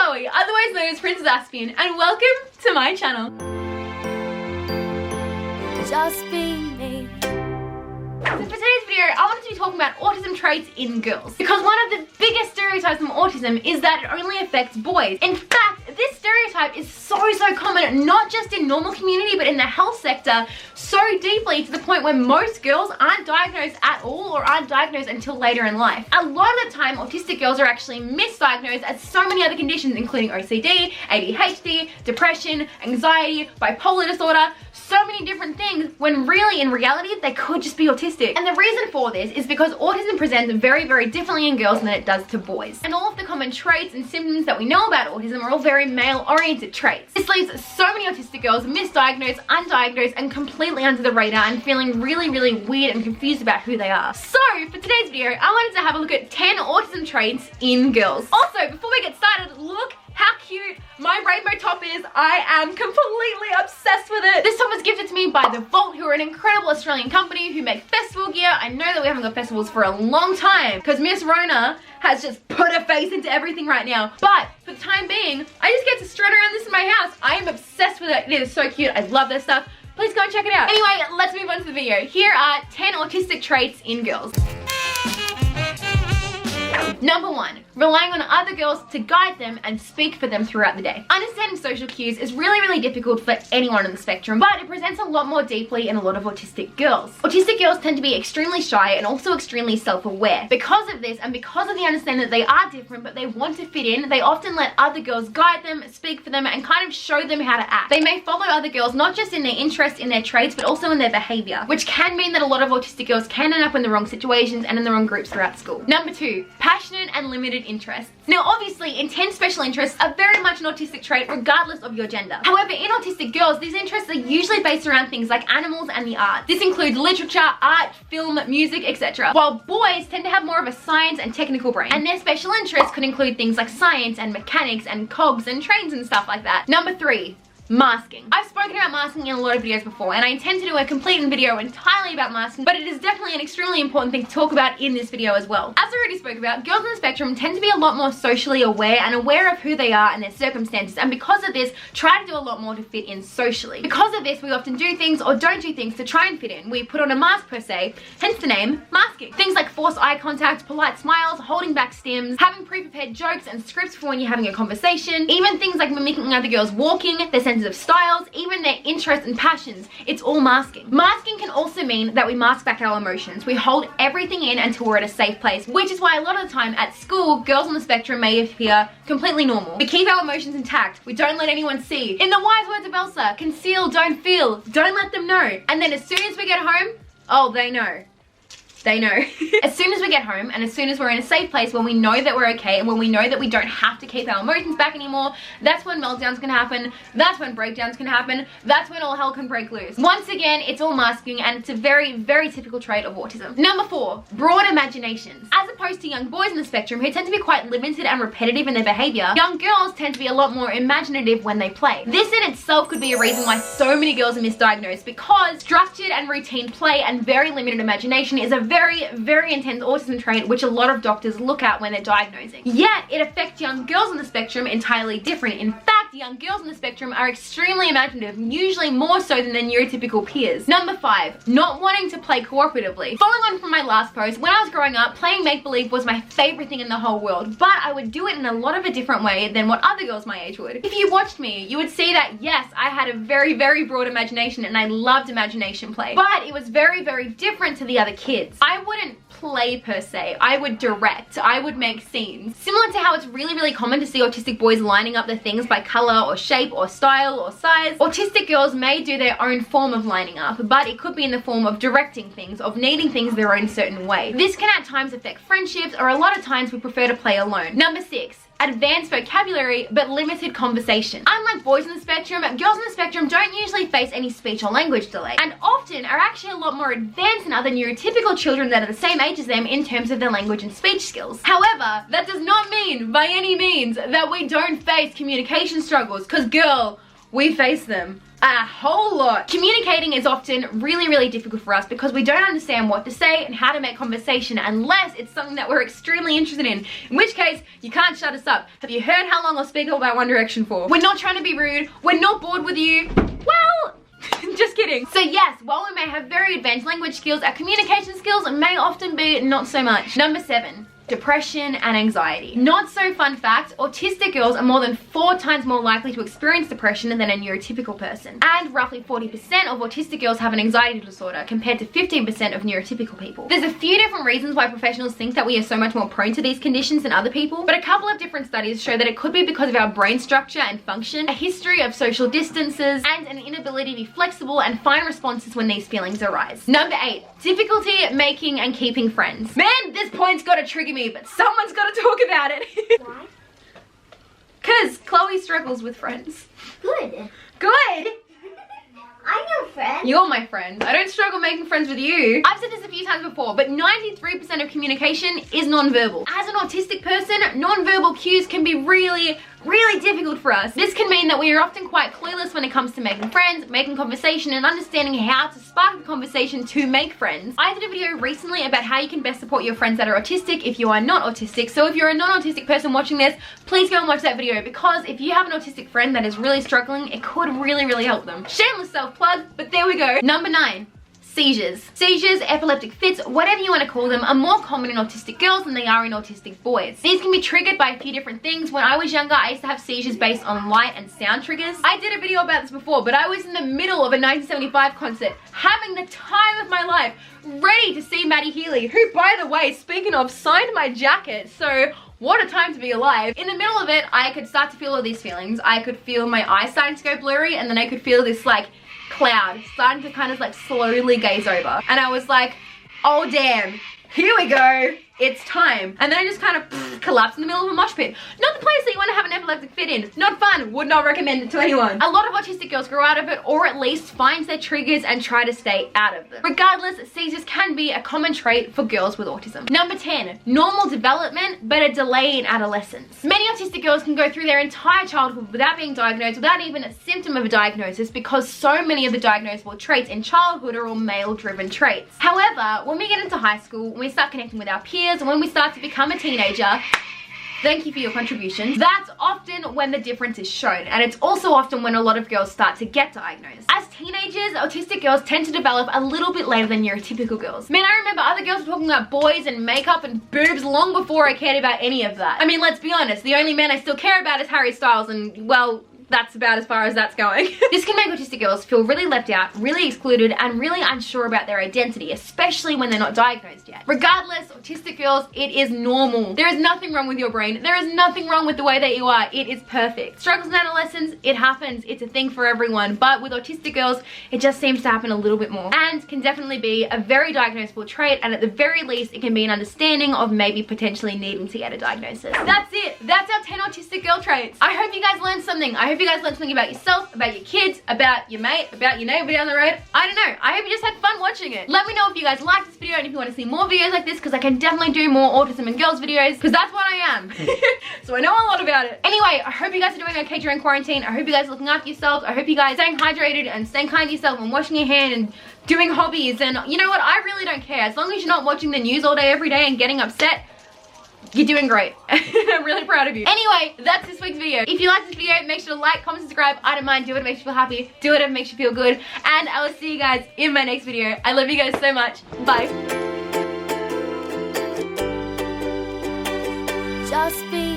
Chloe, otherwise known as Princess Aspian, and welcome to my channel. Just be me. So for today's video, I wanted to be talking about autism traits in girls. Because one of the biggest stereotypes from autism is that it only affects boys. In fact, this stereotype is so common, not just in normal community, but in the health sector, so deeply to the point where most girls aren't diagnosed at all or aren't diagnosed until later in life. A lot of the time, autistic girls are actually misdiagnosed as so many other conditions, including OCD, ADHD, depression, anxiety, bipolar disorder, so many different things, when really, in reality, they could just be autistic. And the reason for this is because autism presents very, very differently in girls than it does to boys. And all of the common traits and symptoms that we know about autism are all very male-oriented traits. This leaves so many autistic girls misdiagnosed, undiagnosed, and completely under the radar and feeling really, really weird and confused about who they are. So, for today's video, I wanted to have a look at 10 autism traits in girls. Also, before we get started, look how cute my rainbow top is. I am completely obsessed with it. This top was gifted to me by The Vault, who are an incredible Australian company who make festival gear. I know that we haven't got festivals for a long time because Miss Rona has just put her face into everything right now. But for the time being, I just get to strut around this in my house. I am obsessed with it. It is so cute. I love this stuff. Please go and check it out. Anyway, let's move on to the video. Here are 10 autistic traits in girls. Number 1, relying on other girls to guide them and speak for them throughout the day. Understanding social cues is really, really difficult for anyone on the spectrum, but it presents a lot more deeply in a lot of autistic girls. Autistic girls tend to be extremely shy and also extremely self-aware. Because of this, and because of the understanding that they are different but they want to fit in, they often let other girls guide them, speak for them, and kind of show them how to act. They may follow other girls not just in their interests, in their traits, but also in their behavior, which can mean that a lot of autistic girls can end up in the wrong situations and in the wrong groups throughout school. Number 2, passionate and limited interests. Now obviously, intense special interests are very much an autistic trait regardless of your gender. However, in autistic girls, these interests are usually based around things like animals and the arts. This includes literature, art, film, music, etc. While boys tend to have more of a science and technical brain, and their special interests could include things like science and mechanics and cogs and trains and stuff like that. Number 3, masking. I've spoken about masking in a lot of videos before, and I intend to do a complete video entirely about masking, but it is definitely an extremely important thing to talk about in this video as well. As I already spoke about, girls on the spectrum tend to be a lot more socially aware and aware of who they are and their circumstances, and because of this, try to do a lot more to fit in socially. Because of this, we often do things or don't do things to try and fit in. We put on a mask per se, hence the name masking. Things like forced eye contact, polite smiles, holding back stims, having pre-prepared jokes and scripts for when you're having a conversation, even things like mimicking other girls walking, their sense of styles, even their interests and passions. It's all masking. Masking can also mean that we mask back our emotions. We hold everything in until we're at a safe place, which is why a lot of the time at school, girls on the spectrum may appear completely normal. We keep our emotions intact. We don't let anyone see. In the wise words of Elsa, conceal, don't feel, don't let them know. And then as soon as we get home, oh, they know. They know. As soon as we get home and as soon as we're in a safe place when we know that we're okay and when we know that we don't have to keep our emotions back anymore, that's when meltdowns can happen, that's when breakdowns can happen, that's when all hell can break loose. Once again, it's all masking, and it's a very, very typical trait of autism. Number 4, broad imaginations. As opposed to young boys on the spectrum who tend to be quite limited and repetitive in their behavior, young girls tend to be a lot more imaginative when they play. This in itself could be a reason why so many girls are misdiagnosed, because structured and routine play and very limited imagination is a very, very intense autism trait which a lot of doctors look at when they're diagnosing. Yet, it affects young girls on the spectrum entirely different. In fact, young girls on the spectrum are extremely imaginative, usually more so than their neurotypical peers. Number 5, not wanting to play cooperatively. Following on from my last post, when I was growing up, playing make-believe was my favorite thing in the whole world, but I would do it in a lot of a different way than what other girls my age would. If you watched me, you would see that yes, I had a very, very broad imagination and I loved imagination play, but it was very, very different to the other kids. I wouldn't play per se. I would direct. I would make scenes. Similar to how it's really, really common to see autistic boys lining up their things by color or shape or style or size, autistic girls may do their own form of lining up, but it could be in the form of directing things, of needing things their own certain way. This can at times affect friendships, or a lot of times we prefer to play alone. Number 6, advanced vocabulary but limited conversation. Unlike boys on the spectrum, girls on the spectrum don't usually face any speech or language delay, and often are actually a lot more advanced than other neurotypical children that are the same age as them in terms of their language and speech skills. However, that does not mean by any means that we don't face communication struggles, because girl, we face them A whole lot. Communicating is often really difficult for us because we don't understand what to say and how to make conversation unless it's something that we're extremely interested in which case you can't shut us up. Have you heard how long I'll speak about One Direction for? We're not trying to be rude, we're not bored with you. Well, just kidding. So yes, while we may have very advanced language skills, our communication skills may often be not so much. Number 7. Depression and anxiety. Not so fun fact, autistic girls are more than 4 times more likely to experience depression than a neurotypical person. And roughly 40% of autistic girls have an anxiety disorder compared to 15% of neurotypical people. There's a few different reasons why professionals think that we are so much more prone to these conditions than other people, but a couple of different studies show that it could be because of our brain structure and function, a history of social distances, and an inability to be flexible and find responses when these feelings arise. Number 8, difficulty at making and keeping friends. Man, this point's gotta trigger me, but someone's got to talk about it. Why? Because Chloe struggles with friends. Good. Good? I'm your friend. You're my friend. I don't struggle making friends with you. I've said this a few times before, but 93% of communication is non-verbal. As an autistic person, non-verbal cues can be really difficult for us. This can mean that we are often quite clueless when it comes to making friends, making conversation, and understanding how to spark the conversation to make friends. I did a video recently about how you can best support your friends that are autistic if you are not autistic. So if you're a non-autistic person watching this, please go and watch that video, because if you have an autistic friend that is really struggling, it could really help them. Shameless self-plug, but there we go. Number 9. Seizures. Seizures, epileptic fits, whatever you want to call them, are more common in autistic girls than they are in autistic boys. These can be triggered by a few different things. When I was younger, I used to have seizures based on light and sound triggers. I did a video about this before, but I was in the middle of a 1975 concert, having the time of my life, ready to see Maddie Healy, who, by the way, speaking of, signed my jacket, so what a time to be alive. In the middle of it, I could start to feel all these feelings. I could feel my eyes starting to go blurry, and then I could feel this like cloud starting to kind of like slowly gaze over, and I was like, oh damn, here we go, it's time. And then I just kind of collapsed in the middle of a mosh pit. Not the place that you want to have an epileptic fit in. Not fun, would not recommend it to anyone. A lot of autistic girls grow out of it, or at least find their triggers and try to stay out of them. Regardless, seizures can be a common trait for girls with autism. Number 10, normal development but a delay in adolescence. Many autistic girls can go through their entire childhood without being diagnosed, without even a symptom of a diagnosis, because so many of the diagnosable traits in childhood are all male-driven traits. However, when we get into high school, when we start connecting with our peers, and when we start to become a teenager, thank you for your contributions, that's often when the difference is shown, and it's also often when a lot of girls start to get diagnosed. As teenagers, autistic girls tend to develop a little bit later than neurotypical girls. Man, I remember other girls were talking about boys and makeup and boobs long before I cared about any of that. I mean, let's be honest, the only man I still care about is Harry Styles, and well, that's about as far as that's going. This can make autistic girls feel really left out, really excluded, and really unsure about their identity, especially when they're not diagnosed yet. Regardless, autistic girls, it is normal. There is nothing wrong with your brain. There is nothing wrong with the way that you are. It is perfect. Struggles in adolescence, it happens. It's a thing for everyone. But with autistic girls, it just seems to happen a little bit more, and can definitely be a very diagnosable trait, and at the very least, it can be an understanding of maybe potentially needing to get a diagnosis. That's it. That's our 10 autistic girl traits. I hope you guys learned something. I hope you guys learned something about yourself, about your kids, about your mate, about your neighbor down the road. I don't know. I hope you just had fun watching it. Let me know if you guys liked this video and if you want to see more videos like this, because I can definitely do more autism and girls videos, because that's what I am. So I know a lot about it. Anyway, I hope you guys are doing okay during quarantine. I hope you guys are looking after yourselves. I hope you guys are staying hydrated and staying kind to yourself and washing your hand and doing hobbies. And you know what? I really don't care. As long as you're not watching the news all day every day and getting upset, you're doing great. I'm really proud of you. Anyway, that's this week's video. If you like this video, make sure to like, comment, subscribe. I don't mind. Do it if it makes you feel happy. Do it if it makes you feel good. And I will see you guys in my next video. I love you guys so much. Bye. Just be